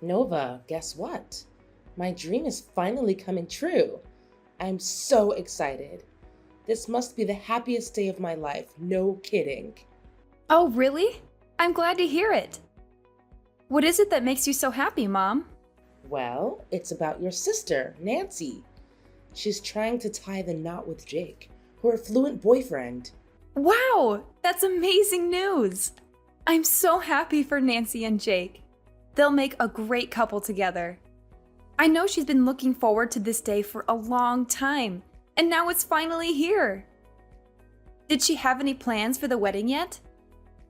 Nova, guess what? My dream is finally coming true. I'm so excited. This must be the happiest day of my life, no kidding. Oh, really? I'm glad to hear it. What is it that makes you so happy, Mom? Well, it's about your sister, Nancy. She's trying to tie the knot with Jake, her affluent boyfriend. Wow, that's amazing news! I'm so happy for Nancy and Jake. They'll make a great couple together. I know she's been looking forward to this day for a long time, and now it's finally here. Did she have any plans for the wedding yet?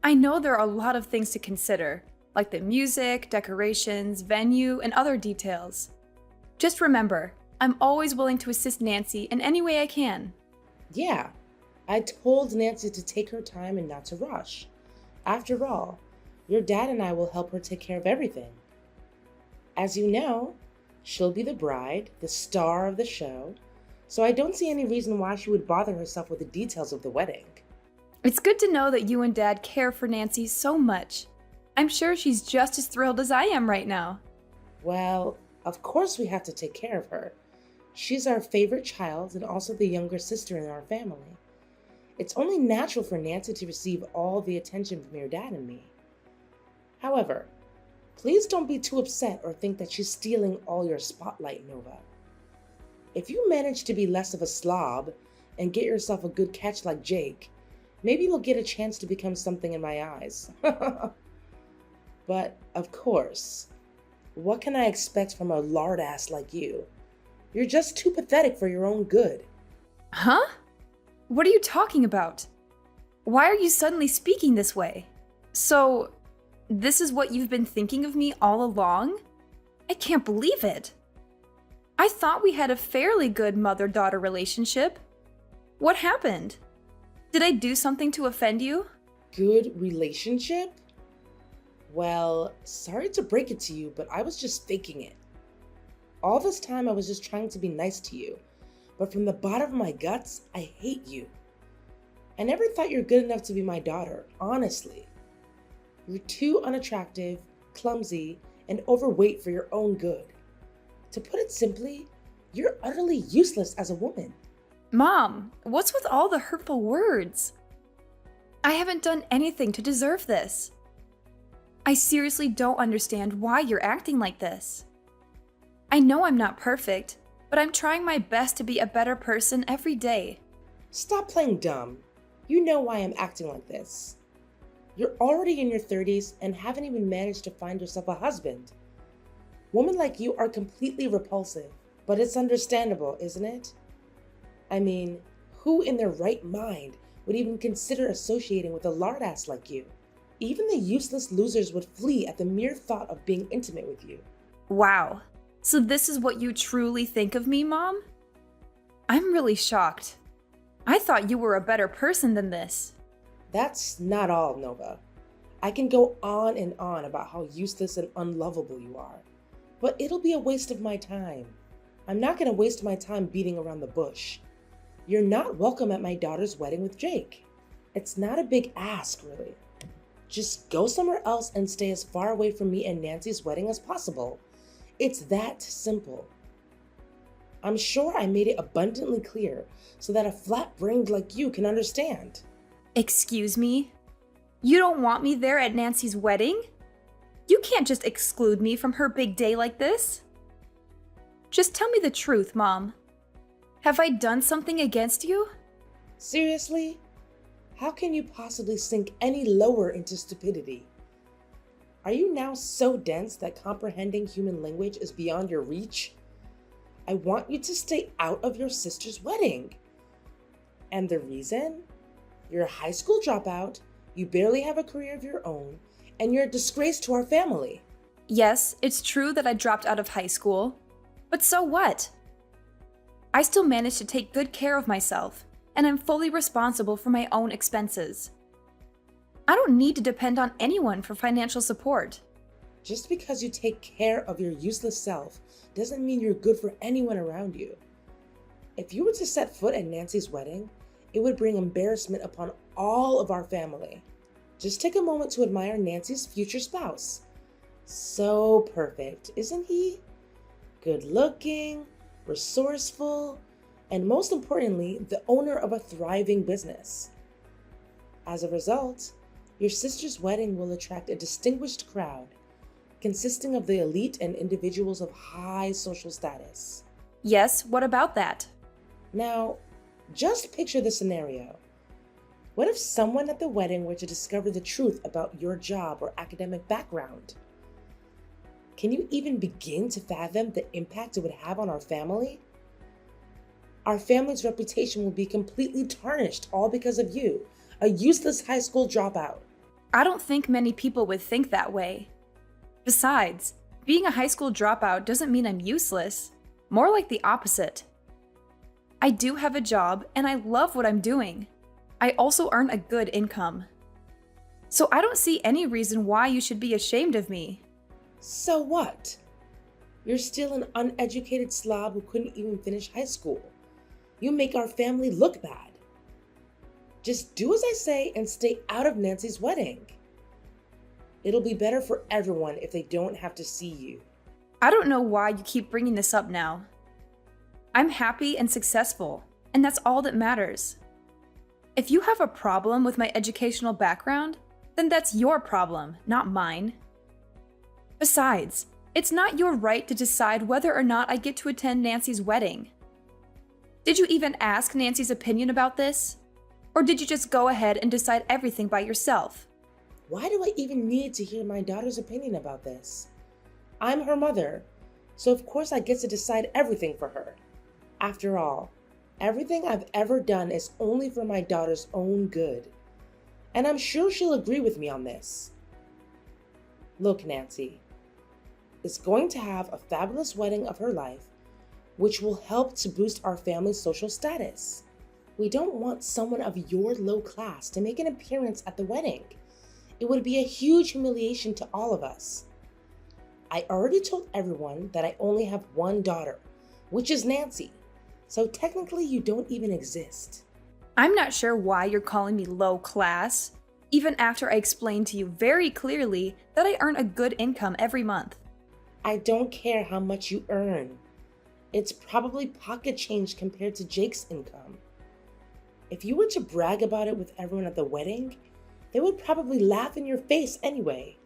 I know there are a lot of things to consider, like the music, decorations, venue, and other details. Just remember, I'm always willing to assist Nancy in any way I can. Yeah, I told Nancy to take her time and not to rush. After all, your dad and I will help her take care of everything. As you know, she'll be the bride, the star of the show, so I don't see any reason why she would bother herself with the details of the wedding. It's good to know that you and Dad care for Nancy so much. I'm sure she's just as thrilled as I am right now. Well, of course we have to take care of her. She's our favorite child and also the younger sister in our family. It's only natural for Nancy to receive all the attention from your dad and me. However, please don't be too upset or think that she's stealing all your spotlight, Nova. If you manage to be less of a slob and get yourself a good catch like Jake, maybe you'll get a chance to become something in my eyes. But, of course, what can I expect from a lard ass like you? You're just too pathetic for your own good. Huh? What are you talking about? Why are you suddenly speaking this way? So, this is what you've been thinking of me all along? I can't believe it. I thought we had a fairly good mother-daughter relationship. What happened? Did I do something to offend you? Good relationship? Well, sorry to break it to you, but I was just faking it. All this time I was just trying to be nice to you, but from the bottom of my guts, I hate you. I never thought you're good enough to be my daughter, honestly. You're too unattractive, clumsy, and overweight for your own good. To put it simply, you're utterly useless as a woman. Mom, what's with all the hurtful words? I haven't done anything to deserve this. I seriously don't understand why you're acting like this. I know I'm not perfect, but I'm trying my best to be a better person every day. Stop playing dumb. You know why I'm acting like this. You're already in your 30s and haven't even managed to find yourself a husband. Women like you are completely repulsive, but it's understandable, isn't it? I mean, who in their right mind would even consider associating with a lard ass like you? Even the useless losers would flee at the mere thought of being intimate with you. Wow. So this is what you truly think of me, Mom? I'm really shocked. I thought you were a better person than this. That's not all, Nova. I can go on and on about how useless and unlovable you are, but it'll be a waste of my time. I'm not going to waste my time beating around the bush. You're not welcome at my daughter's wedding with Jake. It's not a big ask, really. Just go somewhere else and stay as far away from me and Nancy's wedding as possible. It's that simple. I'm sure I made it abundantly clear so that a flat-brained like you can understand. Excuse me? You don't want me there at Nancy's wedding? You can't just exclude me from her big day like this. Just tell me the truth, Mom. Have I done something against you? Seriously? How can you possibly sink any lower into stupidity? Are you now so dense that comprehending human language is beyond your reach? I want you to stay out of your sister's wedding. And the reason? You're a high school dropout, you barely have a career of your own, and you're a disgrace to our family. Yes, it's true that I dropped out of high school. But so what? I still managed to take good care of myself, and I'm fully responsible for my own expenses. I don't need to depend on anyone for financial support. Just because you take care of your useless self doesn't mean you're good for anyone around you. If you were to set foot at Nancy's wedding, it would bring embarrassment upon all of our family. Just take a moment to admire Nancy's future spouse. So perfect, isn't he? Good looking, resourceful, and most importantly, the owner of a thriving business. As a result, your sister's wedding will attract a distinguished crowd consisting of the elite and individuals of high social status. Yes, what about that? Now, just picture the scenario. What if someone at the wedding were to discover the truth about your job or academic background? Can you even begin to fathom the impact it would have on our family? Our family's reputation will be completely tarnished all because of you, a useless high school dropout. I don't think many people would think that way. Besides, being a high school dropout doesn't mean I'm useless. More like the opposite. I do have a job and I love what I'm doing. I also earn a good income. So I don't see any reason why you should be ashamed of me. So what? You're still an uneducated slob who couldn't even finish high school. You make our family look bad. Just do as I say and stay out of Nancy's wedding. It'll be better for everyone if they don't have to see you. I don't know why you keep bringing this up now. I'm happy and successful, and that's all that matters. If you have a problem with my educational background, then that's your problem, not mine. Besides, it's not your right to decide whether or not I get to attend Nancy's wedding. Did you even ask Nancy's opinion about this? Or did you just go ahead and decide everything by yourself? Why do I even need to hear my daughter's opinion about this? I'm her mother, so of course I get to decide everything for her. After all, everything I've ever done is only for my daughter's own good. And I'm sure she'll agree with me on this. Look, Nancy is going to have a fabulous wedding of her life, which will help to boost our family's social status. We don't want someone of your low class to make an appearance at the wedding. It would be a huge humiliation to all of us. I already told everyone that I only have one daughter, which is Nancy. So technically you don't even exist. I'm not sure why you're calling me low class, even after I explained to you very clearly that I earn a good income every month. I don't care how much you earn. It's probably pocket change compared to Jake's income. If you were to brag about it with everyone at the wedding, they would probably laugh in your face anyway.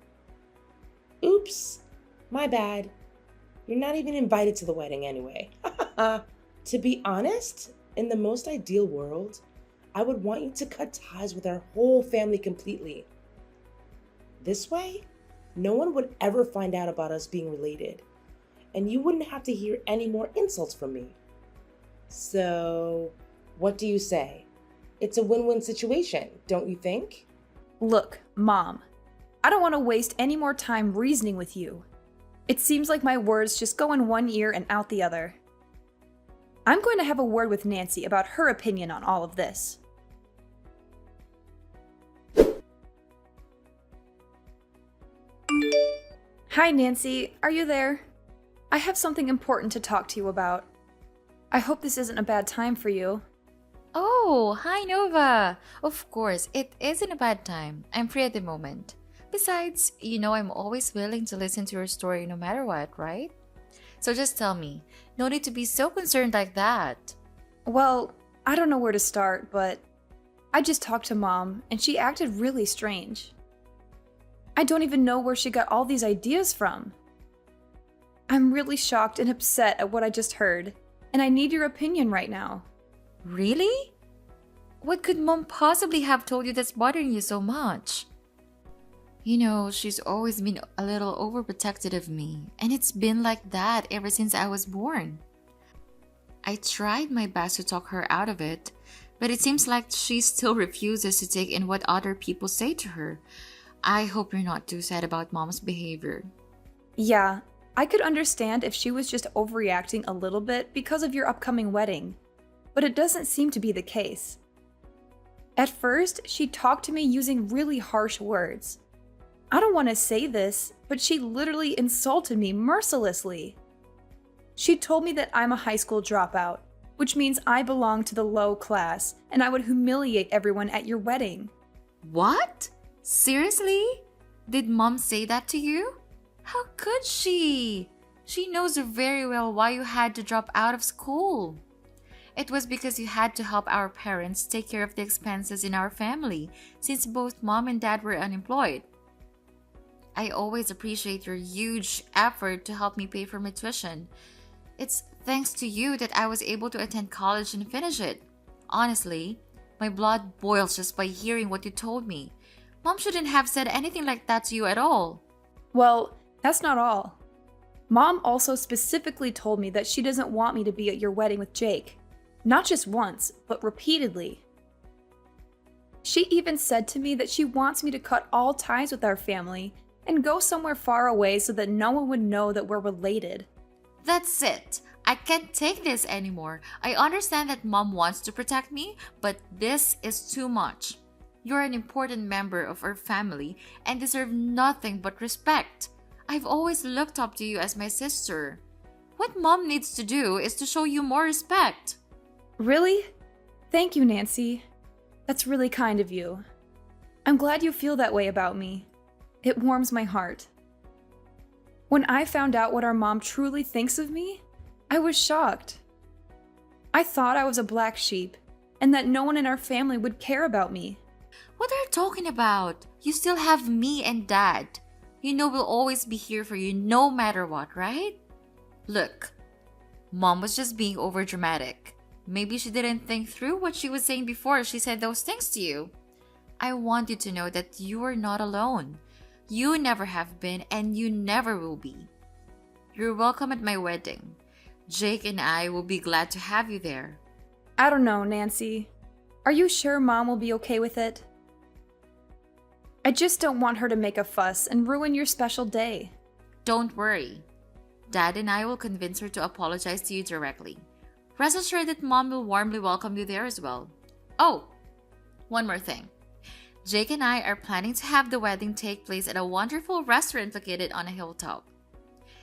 Oops, my bad. You're not even invited to the wedding anyway. To be honest, in the most ideal world, I would want you to cut ties with our whole family completely. This way, no one would ever find out about us being related, and you wouldn't have to hear any more insults from me. So, what do you say? It's a win-win situation, don't you think? Look, Mom, I don't want to waste any more time reasoning with you. It seems like my words just go in one ear and out the other. I'm going to have a word with Nancy about her opinion on all of this. Hi, Nancy. Are you there? I have something important to talk to you about. I hope this isn't a bad time for you. Oh, hi Nova! Of course, it isn't a bad time. I'm free at the moment. Besides, I'm always willing to listen to your story no matter what, right? So just tell me, no need to be so concerned like that. Well, I don't know where to start, but I just talked to Mom, and she acted really strange. I don't even know where she got all these ideas from. I'm really shocked and upset at what I just heard, and I need your opinion right now. Really? What could Mom possibly have told you that's bothering you so much? She's always been a little overprotective of me, and it's been like that ever since I was born. I tried my best to talk her out of it, but it seems like she still refuses to take in what other people say to her. I hope you're not too sad about Mom's behavior. Yeah, I could understand if she was just overreacting a little bit because of your upcoming wedding, but it doesn't seem to be the case. At first, she talked to me using really harsh words. I don't want to say this, but she literally insulted me mercilessly. She told me that I'm a high school dropout, which means I belong to the low class, and I would humiliate everyone at your wedding. What? Seriously? Did Mom say that to you? How could she? She knows very well why you had to drop out of school. It was because you had to help our parents take care of the expenses in our family since both mom and dad were unemployed. I always appreciate your huge effort to help me pay for my tuition. It's thanks to you that I was able to attend college and finish it. Honestly, my blood boils just by hearing what you told me. Mom shouldn't have said anything like that to you at all. Well, that's not all. Mom also specifically told me that she doesn't want me to be at your wedding with Jake. Not just once, but repeatedly. She even said to me that she wants me to cut all ties with our family and go somewhere far away so that no one would know that we're related. That's it. I can't take this anymore. I understand that mom wants to protect me, but this is too much. You're an important member of our family and deserve nothing but respect. I've always looked up to you as my sister. What mom needs to do is to show you more respect. Really? Thank you, Nancy. That's really kind of you. I'm glad you feel that way about me. It warms my heart. When I found out what our mom truly thinks of me, I was shocked. I thought I was a black sheep and that no one in our family would care about me. What are you talking about? You still have me and dad. You know we'll always be here for you no matter what, right? Look, mom was just being overdramatic. Maybe she didn't think through what she was saying before she said those things to you. I want you to know that you are not alone. You never have been and you never will be. You're welcome at my wedding. Jake and I will be glad to have you there. I don't know, Nancy. Are you sure Mom will be okay with it? I just don't want her to make a fuss and ruin your special day. Don't worry. Dad and I will convince her to apologize to you directly. Rest assured that Mom will warmly welcome you there as well. Oh, one more thing. Jake and I are planning to have the wedding take place at a wonderful restaurant located on a hilltop.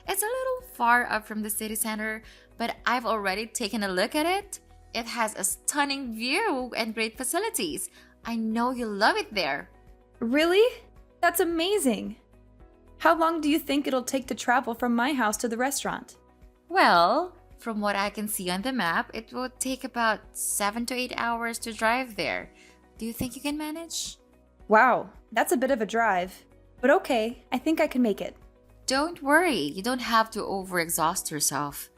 It's a little far up from the city center, but I've already taken a look at it. It has a stunning view and great facilities. I know you'll love it there. Really? That's amazing. How long do you think it'll take to travel from my house to the restaurant? Well, from what I can see on the map, it will take about 7 to 8 hours to drive there. Do you think you can manage? Wow, that's a bit of a drive. But okay, I think I can make it. Don't worry, you don't have to overexhaust yourself.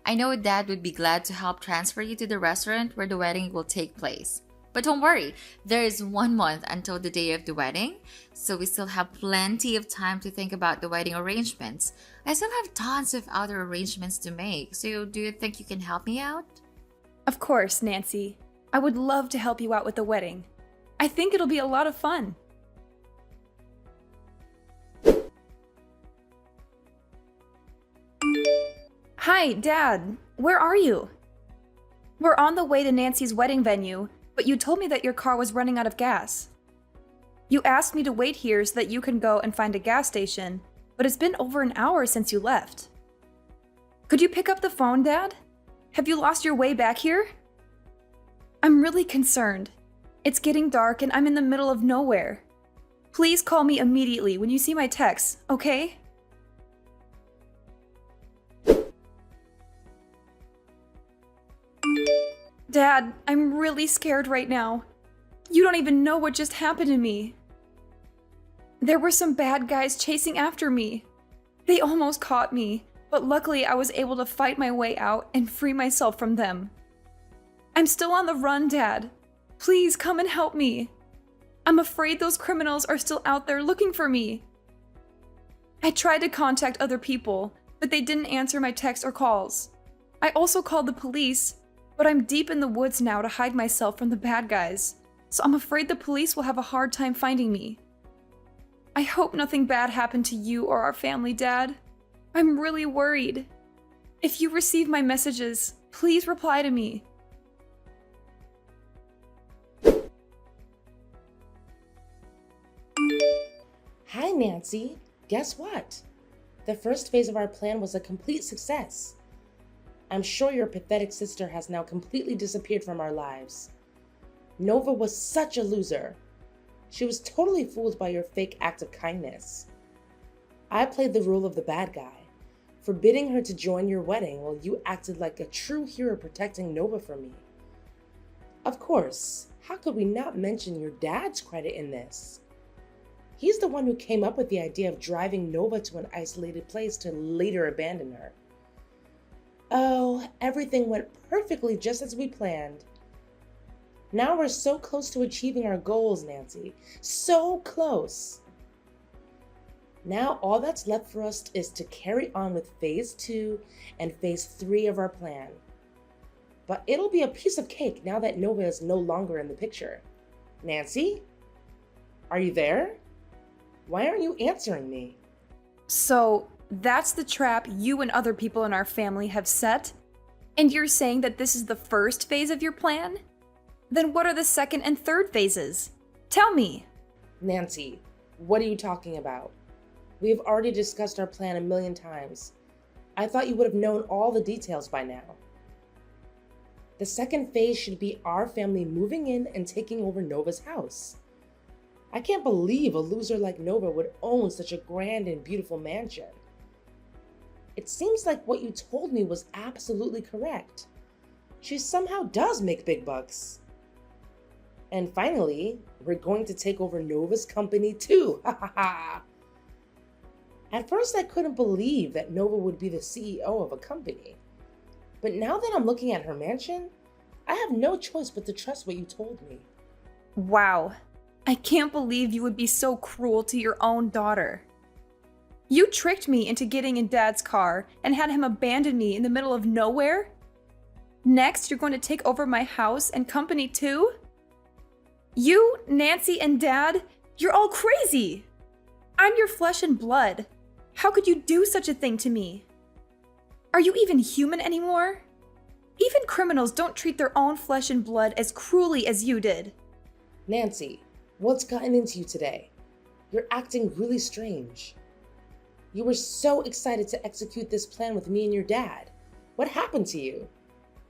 I know Dad would be glad to help transfer you to the restaurant where the wedding will take place. But don't worry, there is 1 month until the day of the wedding, so we still have plenty of time to think about the wedding arrangements. I still have tons of other arrangements to make, so do you think you can help me out? Of course, Nancy. I would love to help you out with the wedding. I think it'll be a lot of fun. Hi, Dad. Where are you? We're on the way to Nancy's wedding venue, but you told me that your car was running out of gas. You asked me to wait here so that you can go and find a gas station, but it's been over an hour since you left. Could you pick up the phone, Dad? Have you lost your way back here? I'm really concerned. It's getting dark and I'm in the middle of nowhere. Please call me immediately when you see my texts, okay? Dad, I'm really scared right now. You don't even know what just happened to me. There were some bad guys chasing after me. They almost caught me, but luckily I was able to fight my way out and free myself from them. I'm still on the run, Dad. Please come and help me. I'm afraid those criminals are still out there looking for me. I tried to contact other people, but they didn't answer my texts or calls. I also called the police, but I'm deep in the woods now to hide myself from the bad guys, so I'm afraid the police will have a hard time finding me. I hope nothing bad happened to you or our family, Dad. I'm really worried. If you receive my messages, please reply to me. Hi, Nancy. Guess what? The first phase of our plan was a complete success. I'm sure your pathetic sister has now completely disappeared from our lives. Nova was such a loser. She was totally fooled by your fake act of kindness. I played the role of the bad guy, forbidding her to join your wedding while you acted like a true hero protecting Nova from me. Of course, how could we not mention your dad's credit in this? He's the one who came up with the idea of driving Nova to an isolated place to later abandon her. Oh, everything went perfectly just as we planned. Now we're so close to achieving our goals, Nancy. So close. Now all that's left for us is to carry on with phase 2 and phase 3 of our plan. But it'll be a piece of cake now that Nova is no longer in the picture. Nancy? Are you there? Why aren't you answering me? So, that's the trap you and other people in our family have set? And you're saying that this is the first phase of your plan? Then what are the second and third phases? Tell me. Nancy, what are you talking about? We've already discussed our plan a million times. I thought you would have known all the details by now. The second phase should be our family moving in and taking over Nova's house. I can't believe a loser like Nova would own such a grand and beautiful mansion. It seems like what you told me was absolutely correct. She somehow does make big bucks. And finally, we're going to take over Nova's company too. Ha ha ha. At first, I couldn't believe that Nova would be the CEO of a company. But now that I'm looking at her mansion, I have no choice but to trust what you told me. Wow. I can't believe you would be so cruel to your own daughter. You tricked me into getting in Dad's car and had him abandon me in the middle of nowhere? Next, you're going to take over my house and company too? You, Nancy, and Dad, you're all crazy! I'm your flesh and blood. How could you do such a thing to me? Are you even human anymore? Even criminals don't treat their own flesh and blood as cruelly as you did. Nancy, what's gotten into you today? You're acting really strange. You were so excited to execute this plan with me and your dad. What happened to you?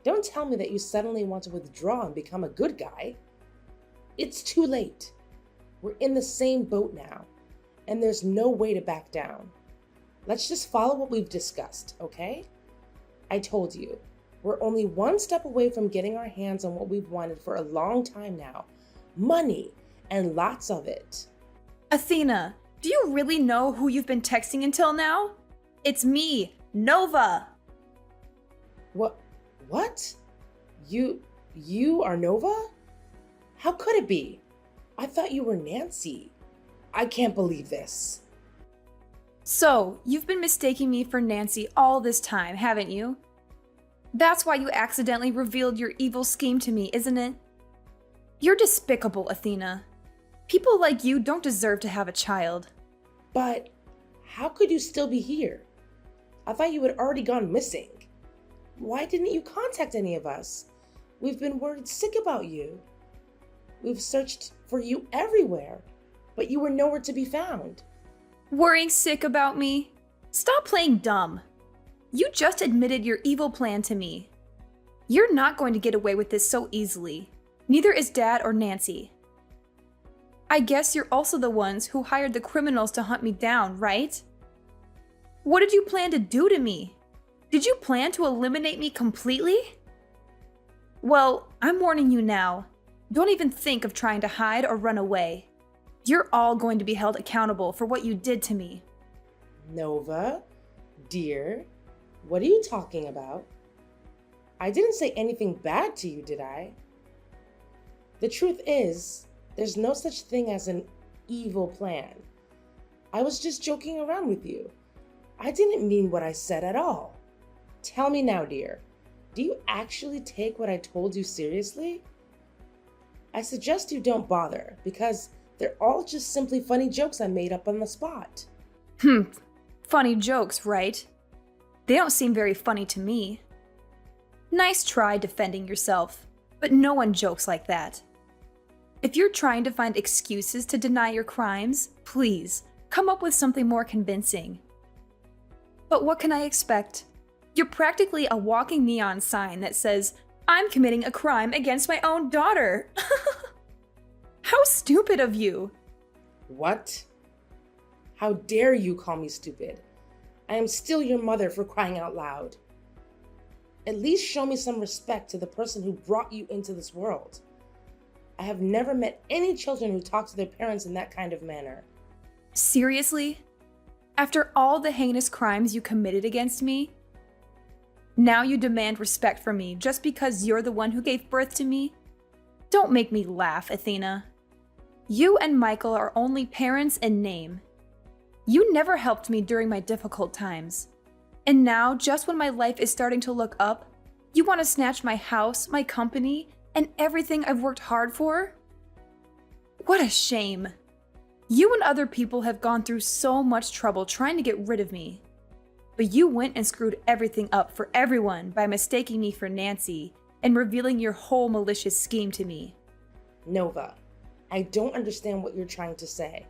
Don't tell me that you suddenly want to withdraw and become a good guy. It's too late. We're in the same boat now, and there's no way to back down. Let's just follow what we've discussed, okay? I told you, we're only one step away from getting our hands on what we've wanted for a long time now. Money, and lots of it. Athena, do you really know who you've been texting until now? It's me, Nova. What? You are Nova? How could it be? I thought you were Nancy. I can't believe this. So, you've been mistaking me for Nancy all this time, haven't you? That's why you accidentally revealed your evil scheme to me, isn't it? You're despicable, Athena. People like you don't deserve to have a child. But how could you still be here? I thought you had already gone missing. Why didn't you contact any of us? We've been worried sick about you. We've searched for you everywhere, but you were nowhere to be found. Worrying sick about me? Stop playing dumb. You just admitted your evil plan to me. You're not going to get away with this so easily. Neither is Dad or Nancy. I guess you're also the ones who hired the criminals to hunt me down, right? What did you plan to do to me? Did you plan to eliminate me completely? Well, I'm warning you now. Don't even think of trying to hide or run away. You're all going to be held accountable for what you did to me. Nova, dear, what are you talking about? I didn't say anything bad to you, did I? The truth is, there's no such thing as an evil plan. I was just joking around with you. I didn't mean what I said at all. Tell me now, dear, do you actually take what I told you seriously? I suggest you don't bother, because they're all just simply funny jokes I made up on the spot. Funny jokes, right? They don't seem very funny to me. Nice try defending yourself, but no one jokes like that. If you're trying to find excuses to deny your crimes, please, come up with something more convincing. But what can I expect? You're practically a walking neon sign that says, I'm committing a crime against my own daughter. How stupid of you! What? How dare you call me stupid? I am still your mother, for crying out loud. At least show me some respect to the person who brought you into this world. I have never met any children who talk to their parents in that kind of manner. Seriously? After all the heinous crimes you committed against me? Now you demand respect from me just because you're the one who gave birth to me? Don't make me laugh, Athena. You and Michael are only parents in name. You never helped me during my difficult times. And now, just when my life is starting to look up, you want to snatch my house, my company, and everything I've worked hard for? What a shame. You and other people have gone through so much trouble trying to get rid of me. But you went and screwed everything up for everyone by mistaking me for Nancy and revealing your whole malicious scheme to me. Nova, I don't understand what you're trying to say.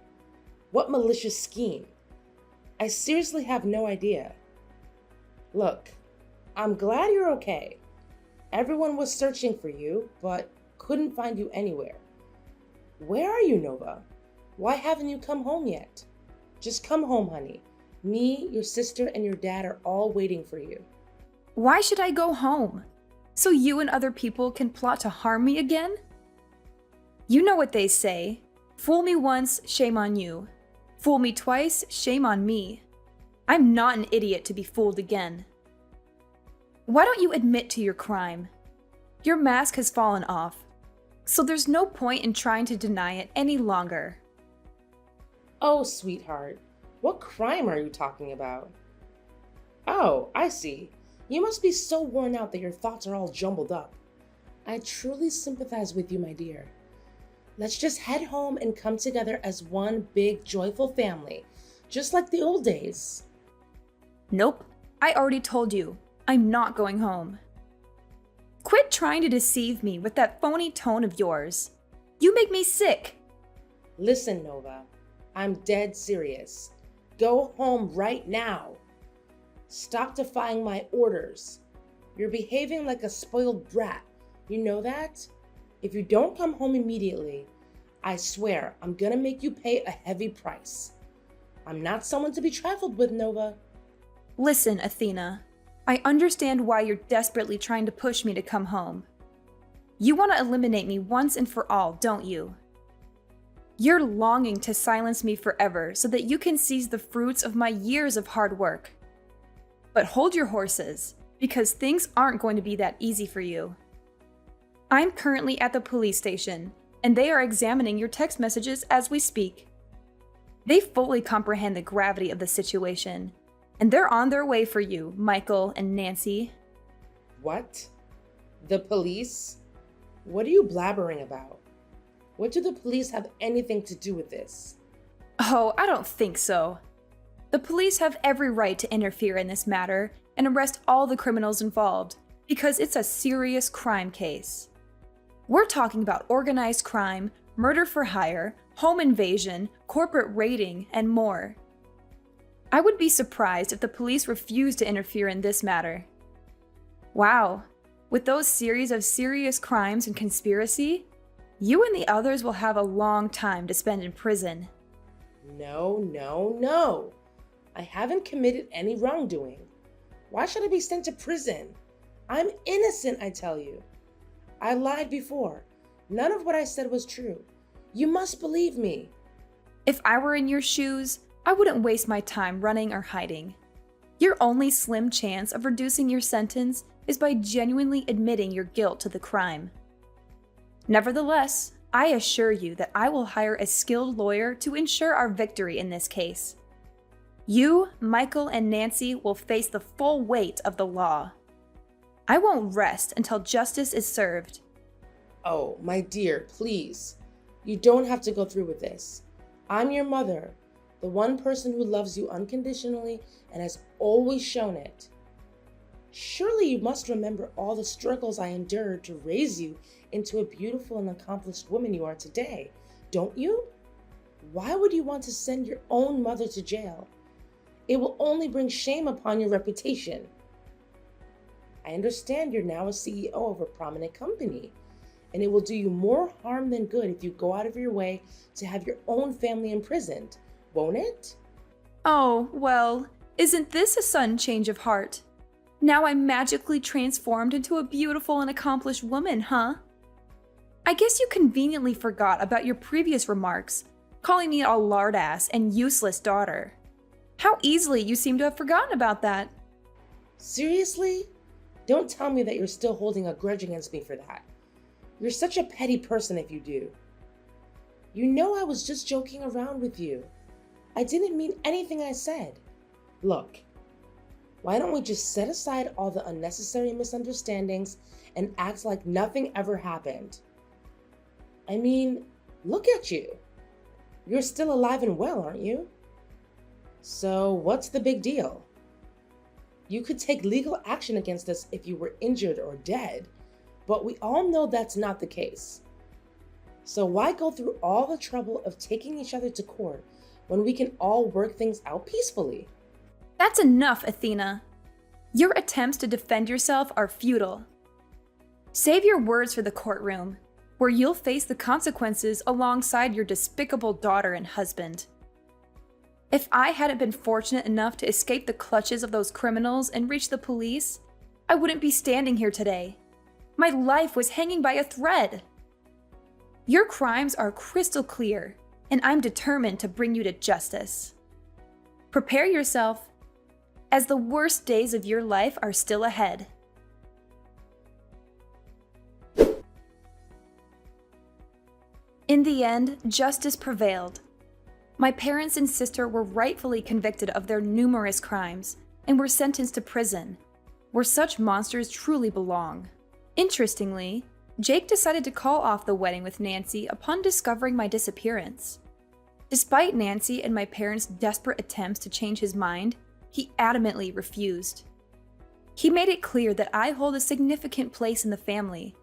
What malicious scheme? I seriously have no idea. Look, I'm glad you're okay. Everyone was searching for you, but couldn't find you anywhere. Where are you, Nova? Why haven't you come home yet? Just come home, honey. Me, your sister, and your dad are all waiting for you. Why should I go home? So you and other people can plot to harm me again? You know what they say. Fool me once, shame on you. Fool me twice, shame on me. I'm not an idiot to be fooled again. Why don't you admit to your crime? Your mask has fallen off, so there's no point in trying to deny it any longer. Oh, sweetheart, what crime are you talking about? Oh, I see. You must be so worn out that your thoughts are all jumbled up. I truly sympathize with you, my dear. Let's just head home and come together as one big, joyful family, just like the old days. Nope, I already told you. I'm not going home. Quit trying to deceive me with that phony tone of yours. You make me sick. Listen, Nova, I'm dead serious. Go home right now. Stop defying my orders. You're behaving like a spoiled brat. You know that? If you don't come home immediately, I swear I'm gonna make you pay a heavy price. I'm not someone to be trifled with, Nova. Listen, Athena. I understand why you're desperately trying to push me to come home. You want to eliminate me once and for all, don't you? You're longing to silence me forever so that you can seize the fruits of my years of hard work. But hold your horses, because things aren't going to be that easy for you. I'm currently at the police station, and they are examining your text messages as we speak. They fully comprehend the gravity of the situation, and they're on their way for you, Michael and Nancy. What? The police? What are you blabbering about? What do the police have anything to do with this? Oh, I don't think so. The police have every right to interfere in this matter and arrest all the criminals involved, because it's a serious crime case. We're talking about organized crime, murder for hire, home invasion, corporate raiding, and more. I would be surprised if the police refused to interfere in this matter. Wow, with those series of serious crimes and conspiracy, you and the others will have a long time to spend in prison. No. I haven't committed any wrongdoing. Why should I be sent to prison? I'm innocent, I tell you. I lied before. None of what I said was true. You must believe me. If I were in your shoes, I wouldn't waste my time running or hiding. Your only slim chance of reducing your sentence is by genuinely admitting your guilt to the crime. Nevertheless, I assure you that I will hire a skilled lawyer to ensure our victory in this case. You, Michael, and Nancy will face the full weight of the law. I won't rest until justice is served. Oh, my dear, please. You don't have to go through with this. I'm your mother, the one person who loves you unconditionally and has always shown it. Surely you must remember all the struggles I endured to raise you into a beautiful and accomplished woman you are today, don't you? Why would you want to send your own mother to jail? It will only bring shame upon your reputation. I understand you're now a CEO of a prominent company, and it will do you more harm than good if you go out of your way to have your own family imprisoned, won't it? Oh, well, isn't this a sudden change of heart? Now I'm magically transformed into a beautiful and accomplished woman, huh? I guess you conveniently forgot about your previous remarks, calling me a lardass and useless daughter. How easily you seem to have forgotten about that. Seriously? Don't tell me that you're still holding a grudge against me for that. You're such a petty person if you do. You know I was just joking around with you. I didn't mean anything I said. Look, why don't we just set aside all the unnecessary misunderstandings and act like nothing ever happened? I mean, look at you. You're still alive and well, aren't you? So what's the big deal? You could take legal action against us if you were injured or dead, but we all know that's not the case. So why go through all the trouble of taking each other to court when we can all work things out peacefully? That's enough, Athena. Your attempts to defend yourself are futile. Save your words for the courtroom, where you'll face the consequences alongside your despicable daughter and husband. If I hadn't been fortunate enough to escape the clutches of those criminals and reach the police, I wouldn't be standing here today. My life was hanging by a thread. Your crimes are crystal clear, and I'm determined to bring you to justice. Prepare yourself, as the worst days of your life are still ahead. In the end, justice prevailed. My parents and sister were rightfully convicted of their numerous crimes and were sentenced to prison, where such monsters truly belong. Interestingly, Jake decided to call off the wedding with Nancy upon discovering my disappearance. Despite Nancy and my parents' desperate attempts to change his mind, he adamantly refused. He made it clear that I hold a significant place in the family,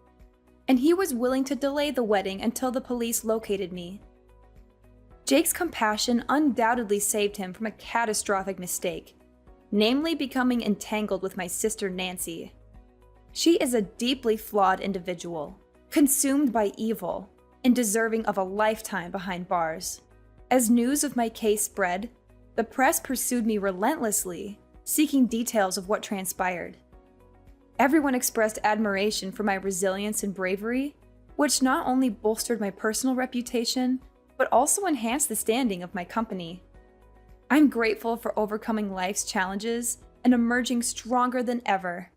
and he was willing to delay the wedding until the police located me. Jake's compassion undoubtedly saved him from a catastrophic mistake, namely becoming entangled with my sister Nancy. She is a deeply flawed individual, consumed by evil, and deserving of a lifetime behind bars. As news of my case spread, the press pursued me relentlessly, seeking details of what transpired. Everyone expressed admiration for my resilience and bravery, which not only bolstered my personal reputation, but also enhanced the standing of my company. I'm grateful for overcoming life's challenges and emerging stronger than ever.